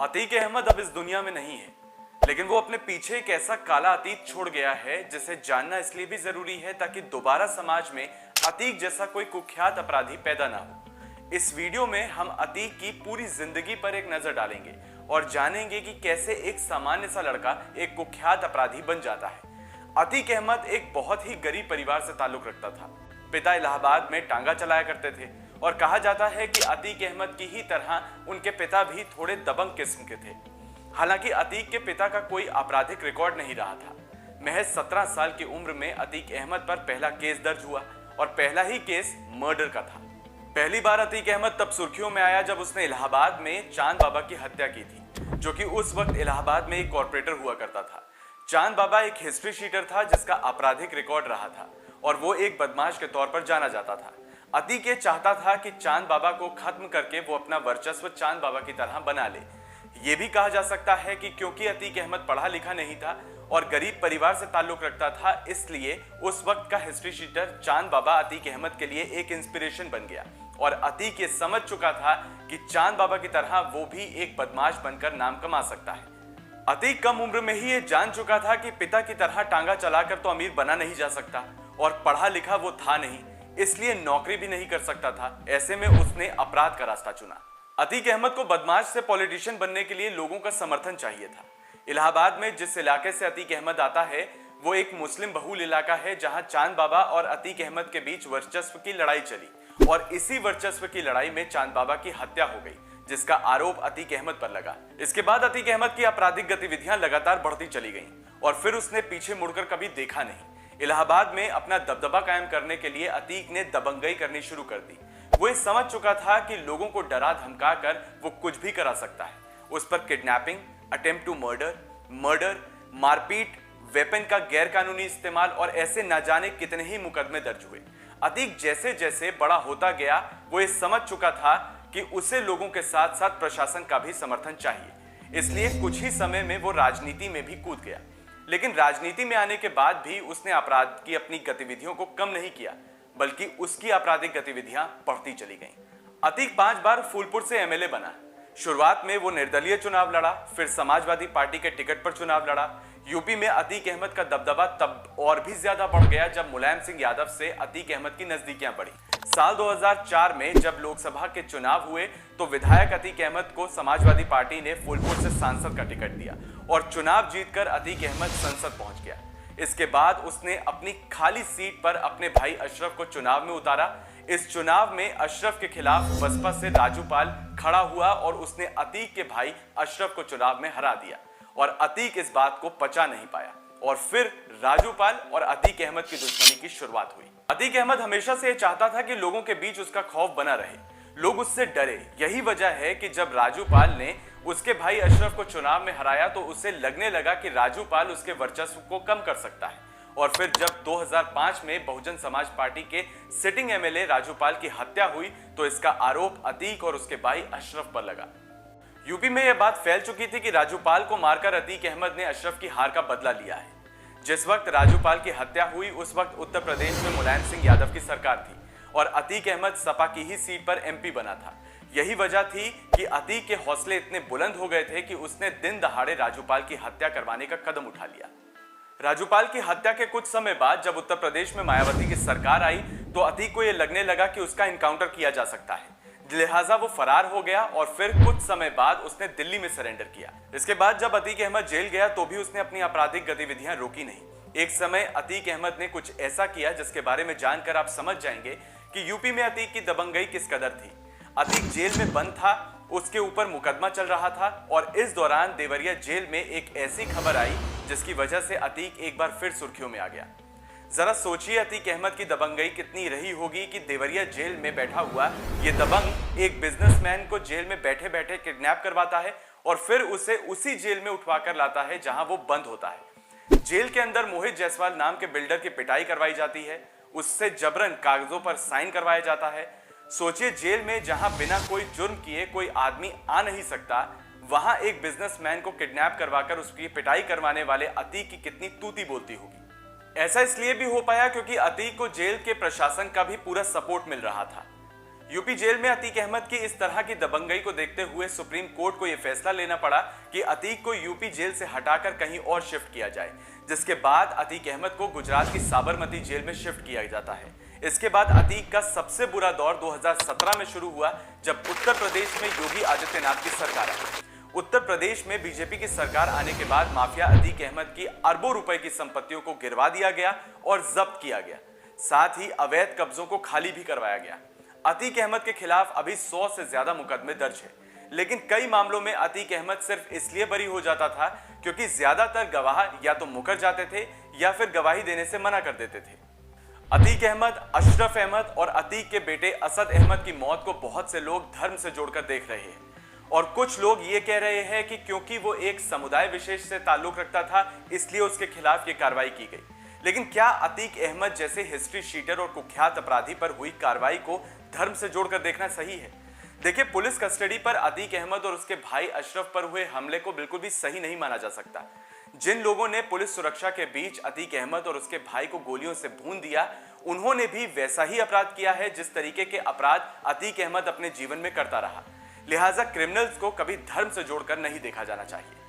अतीक अहमद अब इस दुनिया में नहीं है, लेकिन वो अपने पीछे एक ऐसा काला अतीत छोड़ गया है जिसे जानना इसलिए भी जरूरी है ताकि दोबारा समाज में अतीक जैसा कोई कुख्यात अपराधी पैदा ना हो। इस वीडियो में हम अतीक की पूरी जिंदगी पर एक नजर डालेंगे और जानेंगे कि कैसे एक सामान्य सा लड़का एक कुख्यात अपराधी बन जाता है। अतीक अहमद एक बहुत ही गरीब परिवार से ताल्लुक रखता था। पिता इलाहाबाद में टांगा चलाया करते थे और कहा जाता है कि अतीक अहमद की ही तरह उनके पिता भी थोड़े दबंग किस्म के थे। हालांकि अतीक के पिता का कोई आपराधिक रिकॉर्ड नहीं रहा था। महज 17 साल की उम्र में अतीक अहमद पर पहला केस दर्ज हुआ और पहला ही केस मर्डर का था। पहली बार अतीक अहमद तब सुर्खियों में आया जब उसने इलाहाबाद में चांद बाबा की हत्या की थी, जो कि उस वक्त इलाहाबाद में एक कॉर्पोरेटर हुआ करता था। चांद बाबा एक हिस्ट्री शीटर था जिसका आपराधिक रिकॉर्ड रहा था और वो एक बदमाश के तौर पर जाना जाता था। अतीक ये चाहता था कि चांद बाबा को खत्म करके वो अपना वर्चस्व चांद बाबा की तरह बना ले। ये भी कहा जा सकता है कि क्योंकि अतीक अहमद पढ़ा लिखा नहीं था और गरीब परिवार से ताल्लुक रखता था, इसलिए उस वक्त का हिस्ट्री शीटर चांद बाबा अतीक अहमद के लिए एक इंस्पिरेशन बन गया और अतीक ये समझ चुका था कि चांद बाबा की तरह वो भी एक बदमाश बनकर नाम कमा सकता है। अतीक कम उम्र में ही ये जान चुका था कि पिता की तरह टांगा चलाकर तो अमीर बना नहीं जा सकता और पढ़ा लिखा वो था नहीं, इसलिए नौकरी भी नहीं कर सकता था। ऐसे में उसने अपराध का रास्ता चुना। अतीक अहमद को बदमाश से पॉलिटिशियन बनने के लिए लोगों का समर्थन चाहिए था। इलाहाबाद में जिस इलाके से अतीक अहमद आता है वो एक मुस्लिम बहुल इलाका है, जहां चांद बाबा और अतीक अहमद के बीच वर्चस्व की लड़ाई चली और इसी वर्चस्व की लड़ाई में चांद बाबा की हत्या हो गई, जिसका आरोप अतीक अहमद पर लगा। इसके बाद अतीक अहमद की आपराधिक गतिविधियां लगातार बढ़ती चली गईं और फिर उसने पीछे मुड़कर कभी देखा नहीं। इलाहाबाद में अपना दबदबा कायम करने के लिए अतीक ने दबंगई करनी शुरू कर दी। वो ये समझ चुका था कि लोगों को डरा धमका कर वो कुछ भी करा सकता है। उस पर किडनैपिंग, अटेम्प्ट टू मर्डर, मारपीट, वेपन का गैरकानूनी इस्तेमाल और ऐसे न जाने कितने ही मुकदमे दर्ज हुए। अतीक जैसे जैसे बड़ा होता गया वो ये समझ चुका था कि उसे लोगों के साथ साथ प्रशासन का भी समर्थन चाहिए, इसलिए कुछ ही समय में वो राजनीति में भी कूद गया। लेकिन राजनीति में आने के बाद भी उसने अपराध की अपनी गतिविधियों को कम नहीं किया, बल्कि उसकी आपराधिक गतिविधियां बढ़ती चली गईं। अतीक 5 बार फूलपुर से एमएलए बना। शुरुआत में वो निर्दलीय चुनाव लड़ा, फिर समाजवादी पार्टी के टिकट पर चुनाव लड़ा। यूपी में अतीक अहमद का दबदबा तब और भी ज्यादा बढ़ गया जब मुलायम सिंह यादव से अतीक अहमद की नजदीकियां बढ़ी। साल 2004 में जब लोकसभा के चुनाव हुए तो विधायक अतीक अहमद को समाजवादी पार्टी ने फूलपुर से सांसद का टिकट दिया और चुनाव जीतकर अतीक अहमद संसद पहुंच गया। इसके बाद उसने अपनी खाली सीट पर अपने भाई अशरफ को चुनाव में उतारा। इस चुनाव में अशरफ के खिलाफ बसपा से राजूपाल खड़ा हुआ और उसने अतीक के भाई अशरफ को चुनाव में हरा दिया और अतीक इस बात को पचा नहीं पाया और फिर राजूपाल और अतीक अहमद की दुश्मनी की शुरुआत हुई। अतीक अहमद हमेशा से चाहता था कि लोगों के बीच उसका खौफ बना रहे, लोग उससे डरे। यही वजह है कि जब राजूपाल ने उसके भाई अशरफ को चुनाव में हराया तो उसे लगने लगा कि राजूपाल उसके वर्चस्व को कम कर सकता है। और फिर जब 2005 में बहुजन समाज पार्टी के सिटिंग एमएलए राजूपाल की हत्या हुई तो इसका आरोप अतीक और उसके भाई अशरफ पर लगा। यूपी में यह बात फैल चुकी थी कि राजूपाल को मारकर अतीक अहमद ने अशरफ की हार का बदला लिया है। जिस वक्त राजूपाल की हत्या हुई उस वक्त उत्तर प्रदेश में मुलायम सिंह यादव की सरकार थी और अतीक अहमद सपा की ही सीट पर एमपी बना था। यही वजह थी कि अतीक के हौसले इतने बुलंद हो गए थे कि उसने दिन दहाड़े राजूपाल की हत्या करवाने का कदम उठा लिया। राजूपाल की हत्या के कुछ समय बाद जब उत्तर प्रदेश में मायावती की सरकार आई तो अतीक को यह लगने लगा कि उसका इनकाउंटर किया जा सकता है, लिहाजा वो फरार हो गया और फिर कुछ समय बाद उसने दिल्ली में सरेंडर किया। इसके बाद जब अतीक अहमद जेल गया तो भी उसने अपनी आपराधिक गतिविधियां रोकी नहीं। एक समय अतीक अहमद ने कुछ ऐसा किया जिसके बारे में जानकर आप समझ जाएंगे कि यूपी में अतीक की दबंगई किस कदर थी। अतीक जेल में बंद था, उसके ऊपर मुकदमा चल रहा था और इस दौरान देवरिया जेल में एक ऐसी खबर आई जिसकी वजह से अतीक एक बार फिर सुर्खियों में आ गया। जरा सोचिए अतीक अहमद की दबंगई कितनी रही होगी कि देवरिया जेल में बैठा हुआ ये दबंग एक बिजनेसमैन को जेल में बैठे बैठे किडनैप करवाता है और फिर उसे उसी जेल में उठवाकर लाता है जहां वो बंद होता है। जेल के अंदर मोहित जायसवाल नाम के बिल्डर की पिटाई करवाई जाती है, उससे जबरन कागजों पर साइन करवाया जाता है। सोचिए जेल में जहां बिना कोई जुर्म किए कोई आदमी आ नहीं सकता, वहां एक बिजनेसमैन को किडनैप करवाकर उसकी पिटाई करवाने वाले अतीक की कितनी तूती बोलती होगी। ऐसा इसलिए भी हो पाया क्योंकि अतीक को जेल के प्रशासन का भी पूरा सपोर्ट मिल रहा था। यूपी जेल में अतीक अहमद की इस तरह की दबंगई को देखते हुए सुप्रीम कोर्ट को यह फैसला लेना पड़ा कि अतीक को यूपी जेल से हटाकर कहीं और शिफ्ट किया जाए, जिसके बाद अतीक अहमद को गुजरात की साबरमती जेल में शिफ्ट किया जाता है। इसके बाद अतीक का सबसे बुरा दौर 2017 में शुरू हुआ, जब उत्तर प्रदेश में योगी आदित्यनाथ की सरकार आई। उत्तर प्रदेश में बीजेपी की सरकार आने के बाद माफिया अतीक अहमद की अरबों रुपए की संपत्तियों को गिरवा दिया गया और जब्त किया गया। साथ ही अवैध कब्जों को खाली भी करवाया गया। अतीक अहमद के खिलाफ अभी 100 से ज्यादा मुकदमे दर्ज है, लेकिन कई मामलों में अतीक अहमद सिर्फ इसलिए बरी हो जाता था क्योंकि ज्यादातर गवाह या तो मुकर जाते थे या फिर गवाही देने से मना कर देते थे। अतीक अहमद, अशरफ अहमद और अतीक के बेटे असद अहमद की मौत को बहुत से लोग धर्म से जोड़कर देख रहे हैं और कुछ लोग ये कह रहे हैं कि क्योंकि वो एक समुदाय विशेष से ताल्लुक रखता था इसलिए उसके खिलाफ ये कार्रवाई की गई। लेकिन क्या अतीक अहमद जैसे हिस्ट्री शीटर और कुख्यात अपराधी पर हुई कार्रवाई को धर्म से जोड़कर देखना सही है? देखिए, पुलिस कस्टडी पर अतीक अहमद और उसके भाई अशरफ पर हुए हमले को बिल्कुल भी सही नहीं माना जा सकता। जिन लोगों ने पुलिस सुरक्षा के बीच अतीक अहमद और उसके भाई को गोलियों से भून दिया, उन्होंने भी वैसा ही अपराध किया है जिस तरीके के अपराध अतीक अहमद अपने जीवन में करता रहा। लिहाजा क्रिमिनल्स को कभी धर्म से जोड़कर नहीं देखा जाना चाहिए।